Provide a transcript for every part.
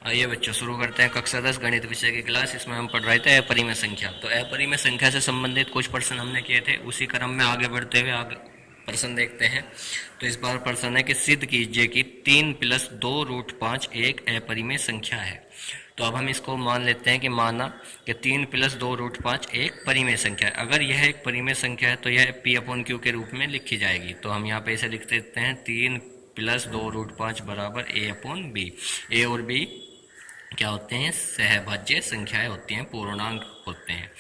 आइए बच्चों, शुरू करते हैं कक्षा 10 गणित विषय की क्लास। इसमें हम पढ़ रहे थे अपरिमेय संख्या। तो अपरिमेय संख्या से संबंधित कुछ प्रश्न हमने किए थे, उसी क्रम में आगे बढ़ते हुए आगे प्रश्न देखते हैं। तो इस बार प्रश्न है कि सिद्ध कीजिए कि 3 + 2√5 एक अपरिमेय संख्या है। तो अब हम इसको मान लेते हैं कि माना कि 3 + 2√5 एक परिमेय संख्या है। अगर यह एक परिमेय संख्या है तो यह P/Q के रूप में लिखी जाएगी। तो हम यहाँ पे इसे लिख देते हैं 3 + 2√5 बराबर A/B। ए और बी क्या होते हैं? सहभाज्य संख्याएं होती हैं, पूर्णांक होते हैं।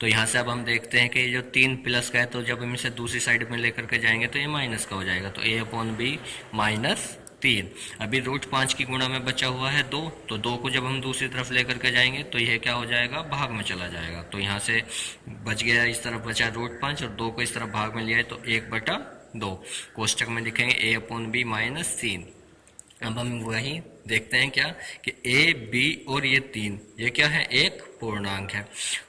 तो यहाँ से अब हम देखते हैं कि जो 3 प्लस का है, तो जब हम इसे दूसरी साइड में लेकर के जाएंगे तो ये माइनस का हो जाएगा। तो A/B -3। अभी √5 की गुणा में बचा हुआ है 2, तो 2 को जब हम दूसरी तरफ लेकर के जाएंगे तो यह क्या हो जाएगा? भाग में चला जाएगा। तो यहाँ से बच गया, इस तरफ बचा √5 और 2 को इस तरफ भाग में लिया है तो 1/2। कोष्टक में लिखेंगे A/B -3। अब हम वही देखते हैं क्या कि ए बी और ये 3 ये क्या है? एक पूर्णांक है।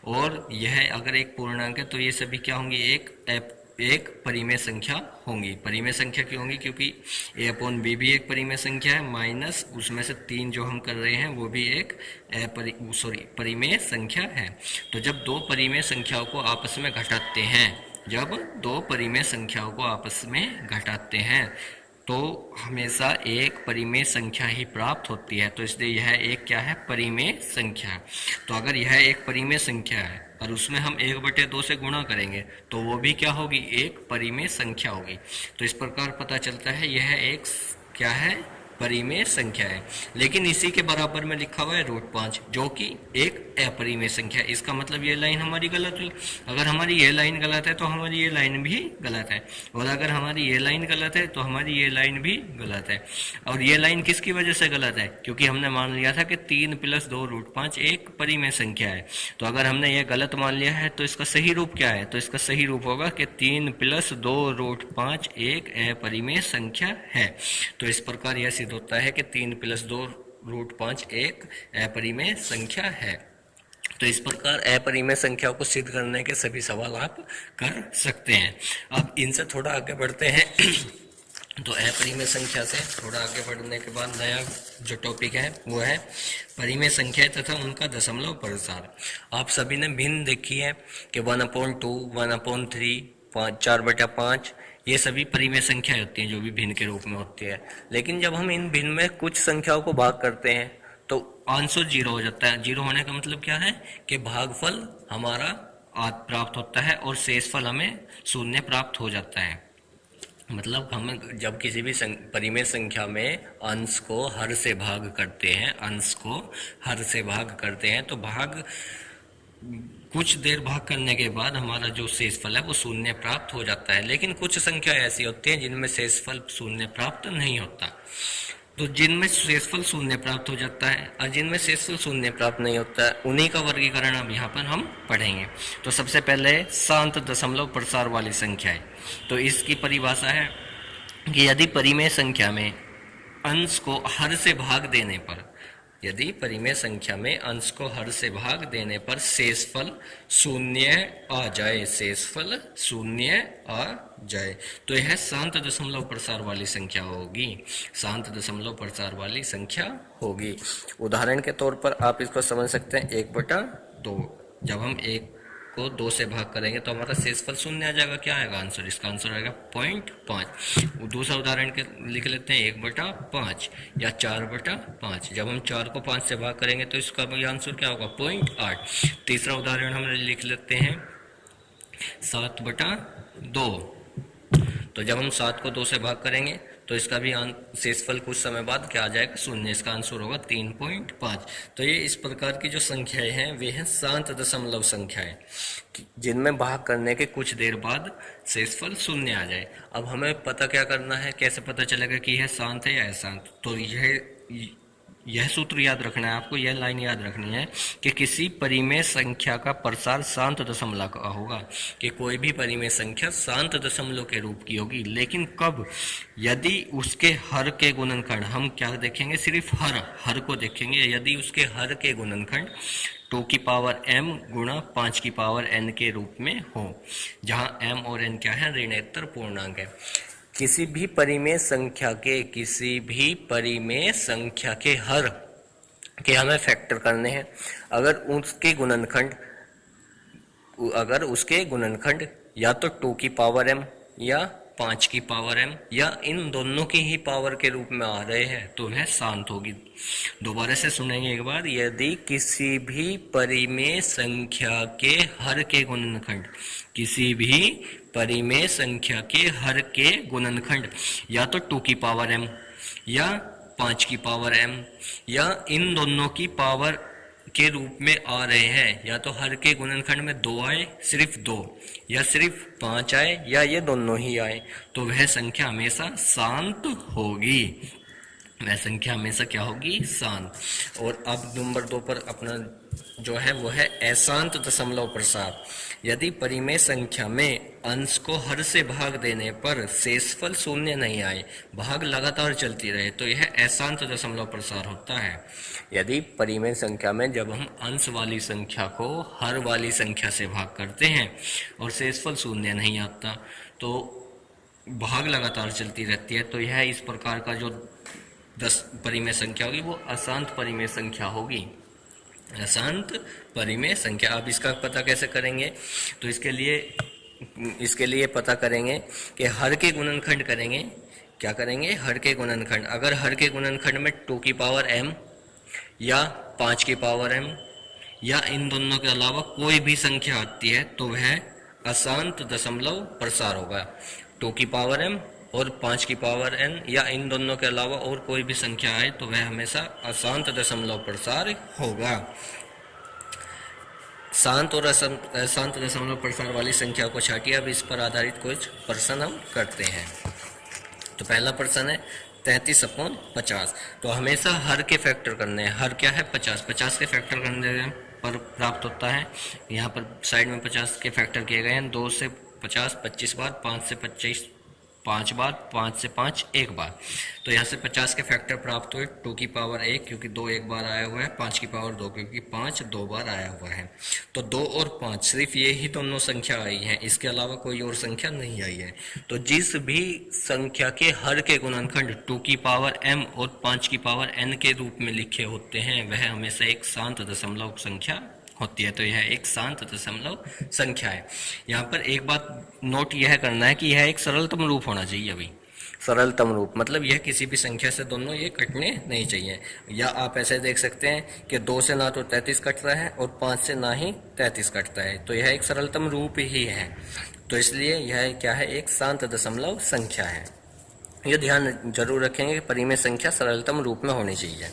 और यह अगर एक पूर्णांक है तो ये सभी क्या होंगी? एक परिमेय संख्या होंगी। परिमेय संख्या क्यों होंगी? क्योंकि A/B भी एक परिमेय संख्या है, माइनस उसमें से 3 जो हम कर रहे हैं वो भी एक परिमेय संख्या है। तो जब दो परिमेय संख्याओं को आपस में घटाते हैं, तो हमेशा एक परिमेय संख्या ही प्राप्त होती है। तो इसलिए यह एक क्या है? परिमेय संख्या है। तो अगर यह एक परिमेय संख्या है और उसमें हम 1/2 से गुणा करेंगे तो वो भी क्या होगी? एक परिमेय संख्या होगी। तो इस प्रकार पता चलता है यह एक क्या है? परिमेय संख्या है। लेकिन इसी के बराबर में लिखा हुआ है √5 जो कि एक अपरिमेय संख्या है। इसका मतलब ये लाइन हमारी गलत हुई। अगर हमारी ये लाइन गलत है तो हमारी ये लाइन भी गलत है, और अगर हमारी ये लाइन गलत है तो हमारी ये लाइन भी गलत है। और ये लाइन किसकी वजह से गलत है? क्योंकि हमने मान लिया था कि 3 + 2√5 एक परिमेय संख्या है। तो अगर हमने ये गलत मान लिया है तो इसका सही रूप क्या है? तो इसका सही रूप होगा कि 3 + 2√5 एक अपरिमेय संख्या है। तो इस प्रकार यह सिद्ध होता है कि 3 + 2√5 एक अपरिमेय संख्या है। तो इस प्रकार अपरिमेय संख्या को सिद्ध करने के सभी सवाल आप कर सकते हैं। अब इनसे थोड़ा आगे बढ़ते हैं। तो अपरिमेय संख्या से थोड़ा आगे बढ़ने के बाद नया जो टॉपिक है वो है परिमेय संख्या तथा उनका दशमलव प्रसार। आप सभी ने भिन्न देखी है कि 1/2, 1/3, 4/5 ये सभी परिमेय संख्याएं होती हैं जो भी भिन्न के रूप में होती है। लेकिन जब हम इन भिन्न में कुछ संख्याओं को भाग करते हैं तो आंसर 0 हो जाता है। 0 होने का मतलब क्या है? कि भागफल हमारा प्राप्त होता है और शेषफल हमें 0 प्राप्त हो जाता है। मतलब हम जब किसी भी परिमेय संख्या में अंश को हर से भाग करते हैं तो कुछ देर भाग करने के बाद हमारा जो शेषफल है वो 0 प्राप्त हो जाता है। लेकिन कुछ संख्या ऐसी होती है जिनमें शेषफल 0 प्राप्त नहीं होता। तो जिनमें शेषफल 0 प्राप्त हो जाता है और जिनमें शेषफल 0 प्राप्त नहीं होता है, उन्हीं का वर्गीकरण अब यहाँ पर हम पढ़ेंगे। तो सबसे पहले शांत दशमलव प्रसार वाली संख्या है। तो इसकी परिभाषा है कि यदि परिमेय संख्या में अंश को हर से भाग देने पर शेषफल 0 आ जाए तो यह शांत दशमलव प्रसार वाली संख्या होगी। उदाहरण के तौर पर आप इसको समझ सकते हैं 1/2। जब हम 1 को 2 से भाग करेंगे तो हमारा शेषफल 0 आ जाएगा। क्या आएगा आंसर? इसका आंसर आएगा 0.5। दूसरा उदाहरण के लिख लेते हैं 1/5 या 4/5। जब हम 4 को 5 से भाग करेंगे तो इसका भी आंसर क्या होगा? 0.8। तीसरा उदाहरण हम लिख लेते हैं 7/2। तो जब हम 7 को 2 से भाग करेंगे तो इसका भी शेषफल कुछ समय बाद क्या आ जाएगा? 0। इसका आंसर होगा 3.5। तो ये इस प्रकार की जो संख्याएं हैं वे हैं शांत दशमलव संख्याएं, जिनमें भाग करने के कुछ देर बाद शेषफल 0 आ जाए। अब हमें पता क्या करना है? कैसे पता चलेगा कि यह शांत है या अशांत? तो यह सूत्र याद रखना है आपको, यह लाइन याद रखनी है कि किसी परिमेय संख्या का प्रसार शांत दशमलव का होगा, कि कोई भी परिमेय संख्या शांत दशमलव के रूप की होगी। लेकिन कब? यदि उसके हर के गुणनखंड, हम क्या देखेंगे? सिर्फ हर को देखेंगे। यदि उसके हर के गुणनखंड 2m गुणा 5n के रूप में हो, जहां m और n क्या है? ऋणोत्तर पूर्णांक है। किसी भी परिमेय संख्या के हर कि हमें फैक्टर करने हैं। अगर उसके गुणनखंड या तो 2 की पावर m या 5 की पावर m या इन दोनों की ही पावर के रूप में आ रहे हैं तो वह शांत होगी। दोबारा से सुनेंगे एक बार। यदि किसी भी परिमेय संख्या के हर के गुणनखंड, किसी भी परिमेय संख्या के हर के गुणनखंड या तो 2 की पावर m या 5 की पावर m या इन दोनों की पावर के रूप में आ रहे हैं, या तो हर के गुणनखंड में 2 आए, सिर्फ 2, या सिर्फ 5 आए, या ये दोनों ही आए, तो वह संख्या हमेशा शांत होगी। वह संख्या हमेशा क्या होगी? शांत। और अब नंबर 2 पर अपना जो है वो है अशांत दशमलव प्रसार। यदि परिमेय संख्या में अंश को हर से भाग देने पर शेषफल शून्य नहीं आए, भाग लगातार चलती रहे, तो यह अशांत दशमलव प्रसार होता है। यदि परिमेय संख्या में जब हम अंश वाली संख्या को हर वाली संख्या से भाग करते हैं और शेषफल शून्य नहीं आता, तो भाग लगातार चलती रहती है, तो यह इस प्रकार का जो परिमेय संख्या होगी वो अशांत परिमेय संख्या होगी। अशांत परिमेय संख्या। अब इसका पता कैसे करेंगे? तो इसके लिए पता करेंगे कि हर के गुणनखंड करेंगे। क्या करेंगे? हर के गुणनखंड। अगर हर के गुणनखंड में 2 की पावर m या 5 की पावर m या इन दोनों के अलावा कोई भी संख्या आती है तो वह अशांत दशमलव प्रसार होगा। 2 की पावर m और 5 की पावर n या इन दोनों के अलावा और कोई भी संख्या आए तो वह हमेशा अशांत दशमलव प्रसार होगा। शांत और अशांत दशमलव प्रसार वाली संख्या को छाटिए। अब इस पर आधारित कुछ प्रश्न हम करते हैं। तो पहला प्रश्न है 33/50। तो हमेशा हर के फैक्टर करने हैं। हर क्या है? 50। 50 के फैक्टर करने पर प्राप्त होता है। यहाँ पर साइड में 50 के फैक्टर किए गए हैं। 2 से 50 25 बार, 5 से 25 5 बार, 5 से 5 1 बार। तो यहाँ से 50 के फैक्टर प्राप्त हुए। 2 की पावर 1 क्योंकि 2 एक बार आया हुआ है, 5 की पावर 2 क्योंकि 5 2 बार आया हुआ है। तो 2 और 5 सिर्फ ये ही दोनों संख्या आई है, इसके अलावा कोई और संख्या नहीं आई है। तो जिस भी संख्या के हर के गुणनखंड 2 की पावर m और 5 की पावर n के रूप में लिखे होते हैं वह हमेशा एक शांत दशमलव संख्या होती है। तो यह एक शांत दशमलव संख्या है। यहाँ पर एक बात नोट यह करना है कि यह एक सरलतम रूप होना चाहिए। अभी सरलतम रूप मतलब यह किसी भी संख्या से दोनों ये कटने नहीं चाहिए। या आप ऐसे देख सकते हैं कि 2 से ना तो 33 कट रहा है और 5 से ना ही 33 कटता है, तो यह एक सरलतम रूप ही है। तो इसलिए यह क्या है? एक शांत दशमलव संख्या है। यह ध्यान जरूर रखेंगे कि परिमेय संख्या सरलतम रूप में होनी चाहिए,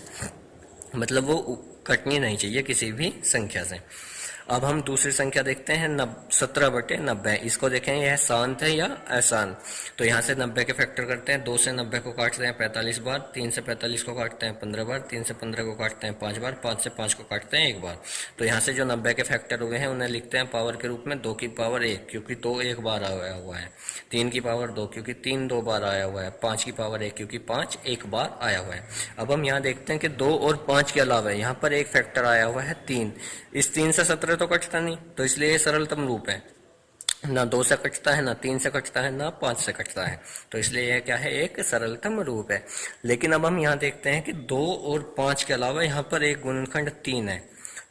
मतलब वो कटनी नहीं चाहिए किसी भी संख्या से। अब हम दूसरी संख्या देखते हैं 17/90। इसको देखें यह शांत है या अशांत। तो यहाँ से 90 के फैक्टर करते हैं। 2 से 90 को काटते हैं 45 बार, 3 से 45 को काटते हैं 15 बार, 3 से 15 को काटते हैं 5 बार, 5 से 5 को काटते हैं 1 बार। तो यहाँ से जो 90 के फैक्टर हुए हैं उन्हें लिखते हैं पावर के रूप में 2 की पावर 1 क्योंकि 2 एक बार आया हुआ है, 3 की पावर 2 क्योंकि 3 2 बार आया हुआ है, 5 की पावर 1 क्योंकि 5 एक बार आया हुआ है। अब हम यहाँ देखते हैं कि 2 और 5 के अलावा यहाँ पर एक फैक्टर आया हुआ है 3। इस 3 से 17 तो कटता नहीं, तो इसलिए ये सरलतम रूप है। ना 2 से कटता है, ना 3 से कटता है, ना 5 से कटता है, तो इसलिए यह क्या है? एक सरलतम रूप है। लेकिन अब हम यहाँ देखते हैं कि 2 और 5 के अलावा यहाँ पर एक गुणनखंड 3 है।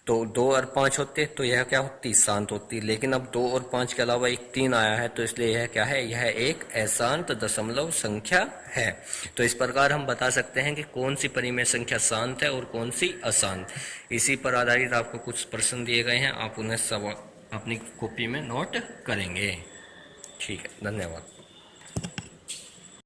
तो 2 और 5 होते तो यह क्या होती? शांत होती। लेकिन अब 2 और 5 के अलावा एक 3 आया है, तो इसलिए यह क्या है? यह एक अशांत दशमलव संख्या है। तो इस प्रकार हम बता सकते हैं कि कौन सी परिमेय संख्या शांत है और कौन सी अशांत। इसी पर आधारित आपको कुछ प्रश्न दिए गए हैं, आप उन्हें सब अपनी कॉपी में नोट करेंगे। ठीक है, धन्यवाद।